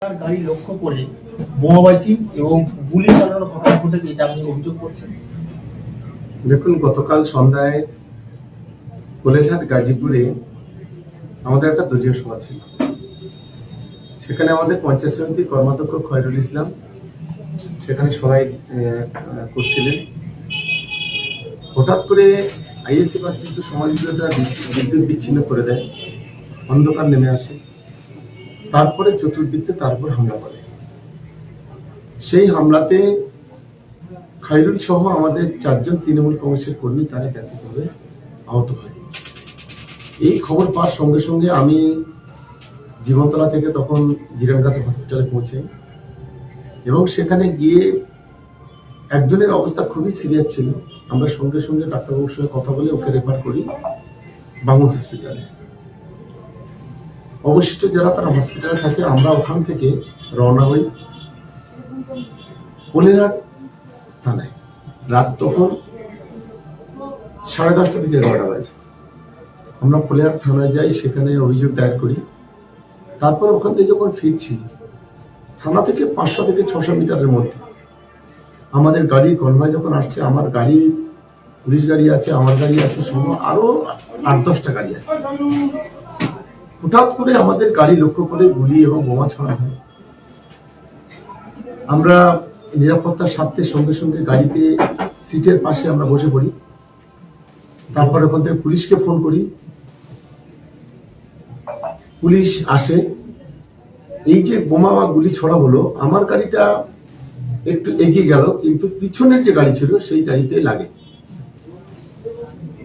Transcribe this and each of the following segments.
তার গাড়ি লক্ষ্য করে বোমাবাজি এবং গুলি চালানোর ঘটনা ঘটেছে, এটা আপনি অভিযোগ করছেন। দেখুন, গতকাল সন্ধ্যায় কোলেঘাট গাজীপুরে আমাদের একটা দলীয় সভা ছিল। সেখানে আমাদের পঞ্চায়েত সমিতির কর্মাধ্যক্ষ খয়রুল ইসলাম সেখানে সবাই করছিলেন। হঠাৎ করে আইএসএ বাসিত সমাজবিরোধীরা বিদ্যুৎ বিচ্ছিন্ন করে দেয়, অন্ধকার নেমে আসে, তারপরে চতুর্দিকে তার উপর হামলা করে। সেই হামলাতে খয়রুল সহ আমাদের 4 জন তৃণমূল কংগ্রেসের কর্মী তারা ব্যাপকভাবে আহত হয়। এই খবর পাওয়ার সঙ্গে সঙ্গে আমি জীবনতলা থেকে তখন জিরানগাছ হসপিটালে পৌঁছাই এবং সেখানে গিয়ে একজনের অবস্থা খুবই সিরিয়াস ছিল। আমরা সঙ্গে সঙ্গে ডাক্তারবাবুর সঙ্গে কথা বলে ওকে রেফার করি বাঙুর হসপিটালে। অবশিষ্ট যারা তারা হসপিটালে থাকে, আমরা ওখান থেকে রওনা হই কোলেঘাট থানায়। রাত তখন 10:30 থেকে 11টা বাজে। আমরা কোলেঘাট থানায় যাই, সেখানে অভিযোগ দায়ের করি। তারপর ওখান থেকে যখন ফিরছি, থানা থেকে 500 থেকে 600 মিটারের মধ্যে আমাদের গাড়ির কনভয় যখন আসছে, আমার গাড়ি, পুলিশ গাড়ি আছে, আমার গাড়ি আছে, সহ আরো 8-10টা গাড়ি আছে। হঠাৎ করে আমাদের গাড়ি লক্ষ্য করে গুলি এবং বোমা ছোড়া হয়। আমরা নিরাপত্তার স্বার্থে সঙ্গে সঙ্গে গাড়িতে সিটের পাশে আমরা বসে পড়ি। তারপর ওখান থেকে পুলিশকে ফোন করি, পুলিশ আসে। এই যে বোমা বা গুলি ছড়া হলো, আমার গাড়িটা একটু এগিয়ে গেল, কিন্তু পিছনের যে গাড়ি ছিল সেই গাড়িতে লাগে।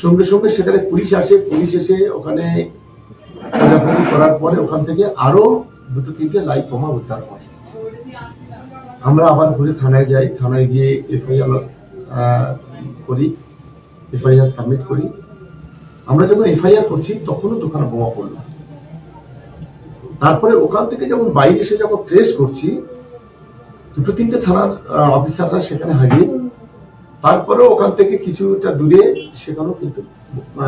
সঙ্গে সঙ্গে সেখানে পুলিশ আসে। পুলিশ এসে ওখানে খোঁজাখুঁজি করার পরে ওখান থেকে আরো 2-3টে লাইভ বোমা উদ্ধার হয়। আমরা আবার ঘুরে থানায় যাই, থানায় গিয়ে এফআইআর করি, এফআইআর সাবমিট করি। আমরা যখন এফআইআর করছি তখনও দোকানে বোমা পড়লো। তারপরে ওখান থেকে যখন বাইরে এসে যখন প্রেস করছি, 2-3টে থানার অফিসাররা সেখানে হাজির। তারপরে ওখান থেকে কিছুটা দূরে সেখানেও কিন্তু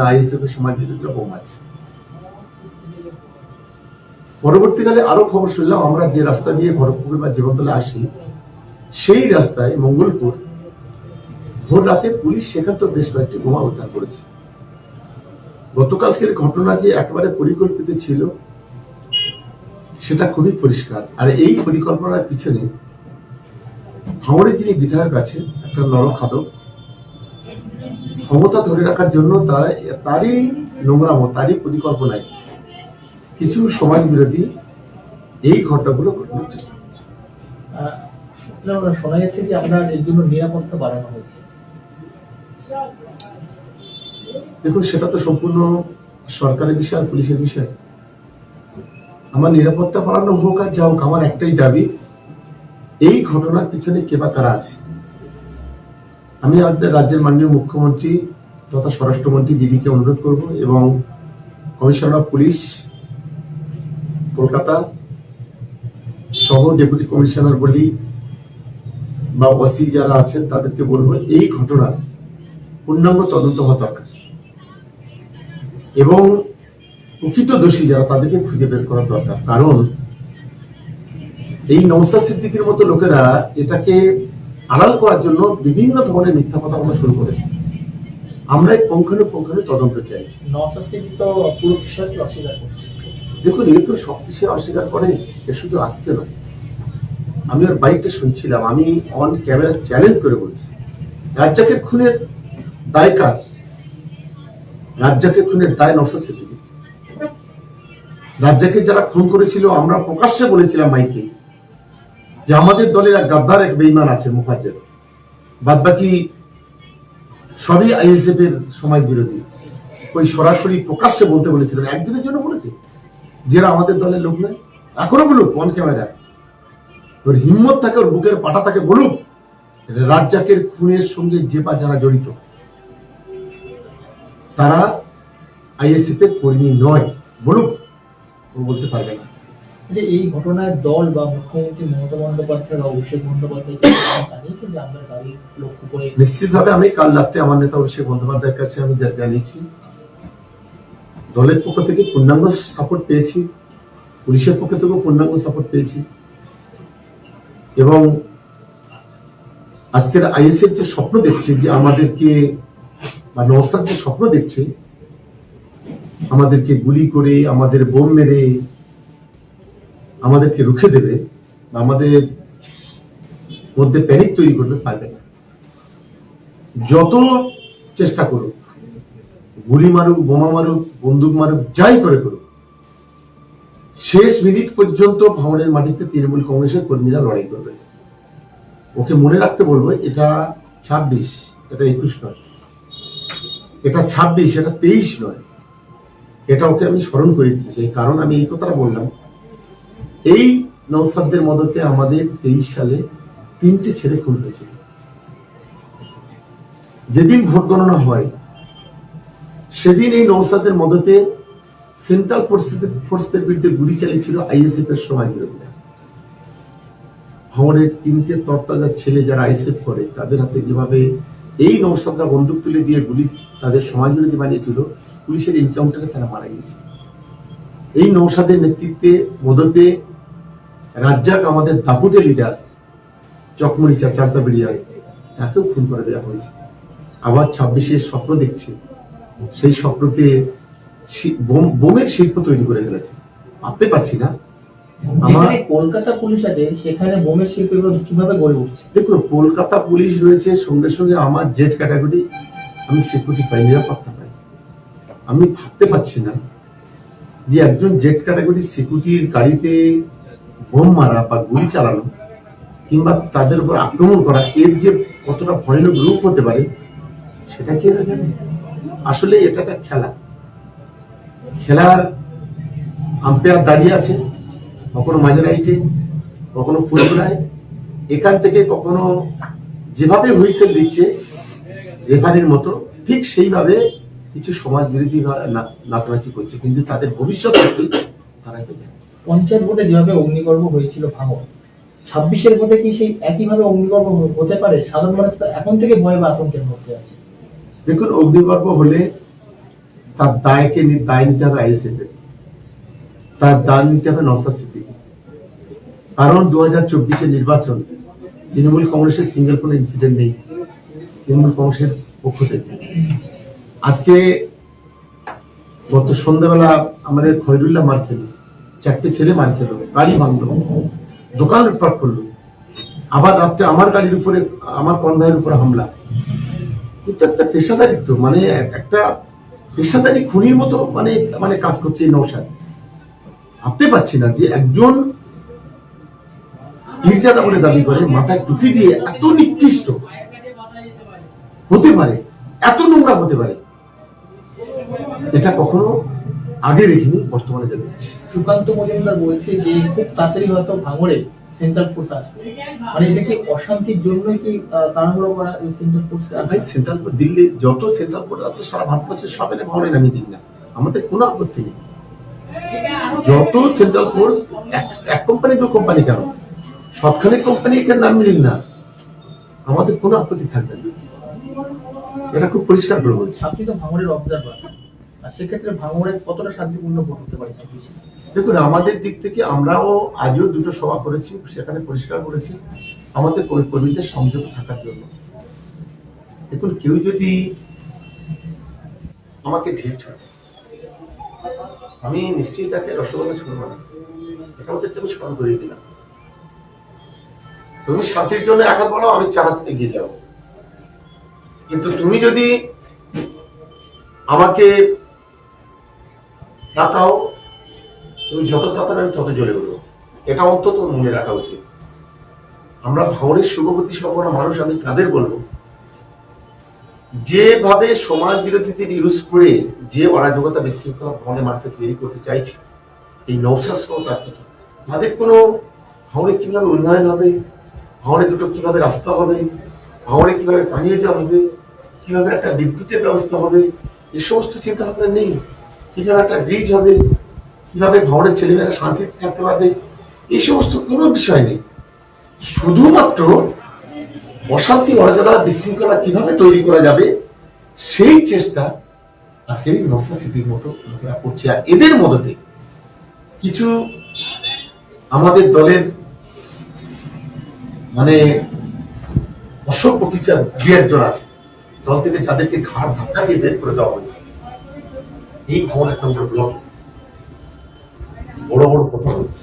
আইএসএফ এর সমাজবিরোধীরা বোমা আছে। পরবর্তীকালে আরো খবর শুনলাম, আমরা যে রাস্তা দিয়ে খড়গপুর বা জীবনতলা আসি, সেই রাস্তায় মঙ্গলপুর ভোর রাতে পুলিশ সেখান তো বেশ কয়েকটি বোমা উদ্ধার করেছে। গতকালকের ঘটনা যে একেবারে পরিকল্পিত ছিল সেটা খুবই পরিষ্কার। আর এই পরিকল্পনার পিছনে ভাঙড়ের যিনি বিধায়ক আছেন, একটা নরখাদক, ক্ষমতা ধরে রাখার জন্য তারই নোংরামো, তারই পরিকল্পনায় কিছু সমাজ বিরোধী এই ঘটনাগুলো ঘটানোর চেষ্টা করছে। শোনা যাচ্ছে যে আপনার এর জন্য নিরাপত্তা বাড়ানো হয়েছে। দেখুন, সেটা তো সম্পূর্ণ সরকারের বিষয় আর পুলিশের বিষয়। আমার নিরাপত্তা বাড়ানো হোক আর যা হোক, আমার একটাই দাবি, এই ঘটনার পিছনে কে বা কারা আছে। আমি আমাদের রাজ্যের মাননীয় মুখ্যমন্ত্রী তথা স্বরাষ্ট্রমন্ত্রী দিদিকে অনুরোধ করব এবং কমিশনার অফ পুলিশ কলকাতা সহ ডেপুটি কমিশনার বলি বা ওসি যারা আছেন তাদেরকে বলবো, এই ঘটনার পূর্ণাঙ্গ তদন্ত হওয়া দরকার এবং প্রকৃত দোষী যারা তাদেরকে খুঁজে বের করা দরকার। কারণ এই নওশাদ সিদ্দিকীর মতো লোকেরা এটাকে আড়াল করার জন্য বিভিন্ন ধরনের মিথ্যা কথা বলা শুরু করেছে। আমরা এই পুঙ্খানুপুঙ্খানু তদন্ত চাই। নওশাদ সিদ্দিকী তো পুরো বিষয়টি অস্বীকার করছে। দেখুন, এ তো সব কিছু অস্বীকার করে, এ শুধু আজকে নয়। আমি ওর বাইকটা শুনছিলাম, আমি অন ক্যামেরা চ্যালেঞ্জ করে বলছি, রাজ্জাকের খুনের দায় কার? রাজ্জাকের খুনের দায় নওশাদ সিদ্দিকী। রাজ্জাকে যারা খুন করেছিল, আমরা প্রকাশ্যে বলেছিলাম মাইকে যে আমাদের দলের এক গাদ্দার, এক বেঈমান আছে মুফাজ্জেল, বাদ বাকি সবই আইএসএফ এর সমাজ বিরোধী। ওই সরাসরি প্রকাশ্যে বলতে বলেছিলেন, একদিনের জন্য বলেছে যারা আমাদের দলের লোক নয়। এখনো বলুক অন ক্যামেরা, ওর হিম্মত থাকে, ওর বুকের পাটা থাকে, বলুক রাজ্জাকের খুনের সঙ্গে যে বা যারা জড়িত তারা আইএসএফ এর কর্মী নয়, বলুক। ও বলতে পারবে না যে এই ঘটনায় দল বা মুখ্যমন্ত্রী মমতা বন্দ্যোপাধ্যায় বা অভিষেক বন্দ্যোপাধ্যায় জানিয়েছে যে আমরা গাড়ি লক্ষ্য করে। নিশ্চিতভাবে আমি কাল রাত্রে আমার নেতা অভিষেক বন্দ্যোপাধ্যায়ের কাছে আমি জানিয়েছি, দলের পক্ষ থেকে পূর্ণাঙ্গ সাপোর্ট পেয়েছি, পুলিশের পক্ষ থেকেও পূর্ণাঙ্গ সাপোর্ট পেয়েছি। এবং আজকের আইএসএফ যে স্বপ্ন দেখছে যে আমাদেরকে, বা নওশাদ যে স্বপ্ন দেখছে আমাদেরকে গুলি করে, আমাদের বোম মেরে আমাদেরকে রুখে দেবে, বা আমাদের মধ্যে প্যানিক তৈরি করবে, পারবে না। যত চেষ্টা করুক, গুলি মারুক, বোমা মারুক, বন্দুক মারুক, যাই করে করুক, শেষ মিনিট পর্যন্ত ভাঙড়ের মাটিতে তৃণমূল কংগ্রেসের কর্মীরা লড়াই করবে। ওকে মনে রাখতে বলবো, এটা 26, এটা 21 নয়, এটা 26, এটা 23 নয়। এটা ওকে আমি স্মরণ করে দিতে চাই, কারণ আমি এই কথাটা বললাম, এই নওশাদদের মদতে আমাদের 23 সালে 3টে ছেলে খুন হয়েছিল। যেদিন ভোট গণনা হয় সেদিন এই নওশাদের মদতে সেন্ট্রাল ফোর্সদের বিরুদ্ধে গুলি চালিয়েছিল আইএসএফ এর সমাজ বিরোধীরা। ভাঙড়ের 3টে তরতাজা ছেলে যারা আইএসএফ করে, তাদের হাতে যেভাবে এই নওশাদরা বন্দুক তুলে দিয়ে গুলি তাদের সমাজ বিরোধী বানিয়েছিল, পুলিশের এনকাউন্টারে তারা মারা গেছে। এই নওশাদের নেতৃত্বে মদতে রাজ্জাক, আমাদের দাপুটে লিডার, চকমরিচা চালতা বেরিয়ার, তাকেও খুন করে দেওয়া হয়েছে। আবার 26-এর স্বপ্ন দেখছে, সেই স্বপ্নতে বোমের শিল্প তৈরি করে ফেলেছে। ভাবতে পারছি না। যেখানে কলকাতা পুলিশ আছে সেখানে বোমের শিল্প কিভাবে গড়ে উঠছে। দেখুন, কলকাতা পুলিশ রয়েছে, সঙ্গে সঙ্গে আমার জেড ক্যাটাগরি, আমি সিকিউরিটি পাই, নিরাপত্তা পাই। আমি ভাবতে পারছি না যে একজন জেড ক্যাটাগরি সিকিউরিটির গাড়িতে বোম মারা বা গুলি চালানো কিংবা তাদের উপর আক্রমণ করা, এর যে কতটা ভয়ানক রূপ হতে পারে সেটা কি এরা জানে? আসলে এটা একটা খেলা। খেলার আম্পায়ার দাঁড়িয়ে আছে, কখনো মাঝে রাইটে, কখনো ফুলপুরায়, এখান থেকে কখনো যেভাবে হুইসেল দিচ্ছে রেফারির মতো, ঠিক সেইভাবে কিছু সমাজ বিরোধী নাচানাচি করছে, কিন্তু তাদের ভবিষ্যৎ তারা জানে। পঞ্চায়েত ভোটে যেভাবে অগ্নিগর্ভ হয়েছিল ভাঙড়, 26-এর ভোটে কি সেই একইভাবে অগ্নিগর্ভ হতে পারে? সাধারণ মানুষ এখন থেকে ভয় বা আতঙ্কের মধ্যে আছে। দেখুন, অগ্নিগর্ভ হলে তার দায় নিতে হবে আইএসএফ, তার দায় নিতে হবে নওশাদ সিদ্দিকী। কারণ 2024-এর নির্বাচন তৃণমূল কংগ্রেসের সিঙ্গেল কোনো ইনসিডেন্ট নেই তৃণমূল কংগ্রেসের পক্ষ থেকে। আজকে গত সন্ধ্যাবেলা আমাদের খয়রুল্লাহ মার খেলো, 4টে ছেলে মার খেলো, গাড়ি ভাঙলো, দোকান লুটপাট করলো, আবার রাত্রে আমার গাড়ির উপরে, আমার কনভয়ের উপরে হামলা। কিন্তু একটা পেশাদারিত্ব, মানে একটা পেশাদারি খুনির মতো মানে কাজ করছে এই নওশাদ। ভাবতে পারছি না যে একজন পীরজাদা বলে দাবি করে, মাথায় টুপি দিয়ে এত নিকৃষ্ট হতে পারে, এত নোংরা হতে পারে, এটা কখনো আগে দেখিনি, বর্তমানে যা দেখছি। সুকান্ত মজুমদার বলছে যে খুব তাড়াতাড়ি হয়তো ভাঙড়ে সেন্ট্রাল ফোর্স আসবে, মানে এটা কি অশান্তির জন্য কি তাড়াহুড়ো করা সেন্ট্রাল ফোর্স? ভাই, সেন্ট্রাল দিল্লি যত সেন্ট্রাল ফোর্স আছে সারা ভারতবর্ষে সব এনে ভাঙড়ে নামিয়ে দিন না, আমাদের কোনো আপত্তি নেই। যত সেন্ট্রাল ফোর্স, এক কোম্পানি দু কোম্পানি কেন, সবখানে কোম্পানি এখানে নামিয়ে দিন না, আমাদের কোনো আপত্তি থাকবে না। এটা খুব পরিষ্কার করে বলছি। আপনি তো ভাঙড়ের অবজারভার, আর সেক্ষেত্রে ভাঙড়ে কতটা শান্তিপূর্ণ ভোট হতে পারে? দেখুন, আমাদের দিক থেকে আমরাও আজও 2টো সভা করেছি, সেখানে পরিষ্কার করেছি আমাদের কর্মীদের সংযত থাকার জন্য। দেখুন, কেউ যদি আমাকে ঢিল ছড়ে, আমি নিশ্চয়ই তাকে রসগোল্লা ছুড়ব না, এটা ওদেরকে আমি স্মরণ করিয়ে দিলাম। তুমি শান্তির জন্য এক হাত বলো, আমি 4 হাত এগিয়ে যাবো। কিন্তু তুমি যদি আমাকে তাতাও, তুমি যত তাতাবে আমি তত জ্বলে উঠবো, এটা অন্তত মনে রাখা উচিত। আমরা ভাঙড়ের শুভবতী সম্পন্ন মানুষ, আমি তাদের বলবো, যেভাবে সমাজ বিরোধীদের ইউজ করে যে অরাজকতা বিশৃঙ্খলা ভাঙড়ে মারতে তৈরি করতে চাইছে এই নওশাদ সহ তার কিছু, তাদের কোনো ভাঙড়ে কিভাবে উন্নয়ন হবে, ভাঙড়ে দুটো কিভাবে রাস্তা হবে, ভাঙড়ে কিভাবে পানীয় জল হবে, কিভাবে একটা বিদ্যুতের ব্যবস্থা হবে, এই সমস্ত চিন্তা ভাবনা নেই। কিভাবে একটা ব্রিজ হবে, কিভাবে ভাঙড়ের ছেলেমেয়েরা শান্তিতে থাকতে পারবে, এই সমস্ত কোনো বিষয় নেই। শুধুমাত্র অশান্তি, অরাজকতা, বিশৃঙ্খলা কিভাবে তৈরি করা যাবে সেই চেষ্টা আজকের এই নওশাদ সিদ্দিকীর মতো লোকেরা করছে। আর এদের মদতে কিছু আমাদের দলের মানে অসভ্য কিছু দু একজন আছে দল থেকে যাদেরকে ঘাড় ধাক্কা দিয়ে বের করে দেওয়া হয়েছে। এই খবরের ব্লকে বড় বড় কথা হচ্ছে।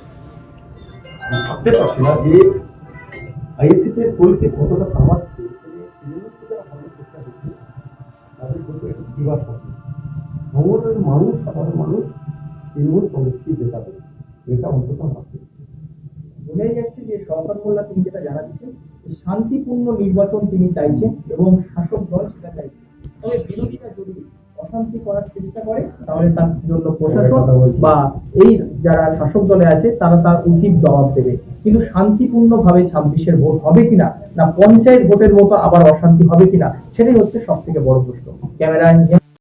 আমি ভাবতে পারছি না যে আইএসসিতে পরীক্ষা কতটা কামাচ্ছে তাদের প্রতি একটা বিবাদ থাকে। খবরের মানুষ সাধারণ মানুষ তৃণমূল কংগ্রেসকে জেতাবে, এটা অন্তত ভাবতে। বোঝাই যাচ্ছে যে শওকত মোল্লা তিনি যেটা জানাচ্ছেন যে শান্তিপূর্ণ নির্বাচন তিনি চাইছেন এবং শাসক দল সেটা চাইছে। তবে বিরোধীরা যদি অশান্তি করার চেষ্টা করে তাহলে তার জন্য প্রশাসন বা এই যারা শাসক দলে আছে তারা তার উচিত জবাব দেবে। কিন্তু শান্তিপূর্ণভাবে 26-এর ভোট হবে কিনা, না পঞ্চায়েত ভোটের মতো আবার অশান্তি হবে কিনা, সেটাই হচ্ছে সব থেকে বড় প্রশ্ন। ক্যামেরা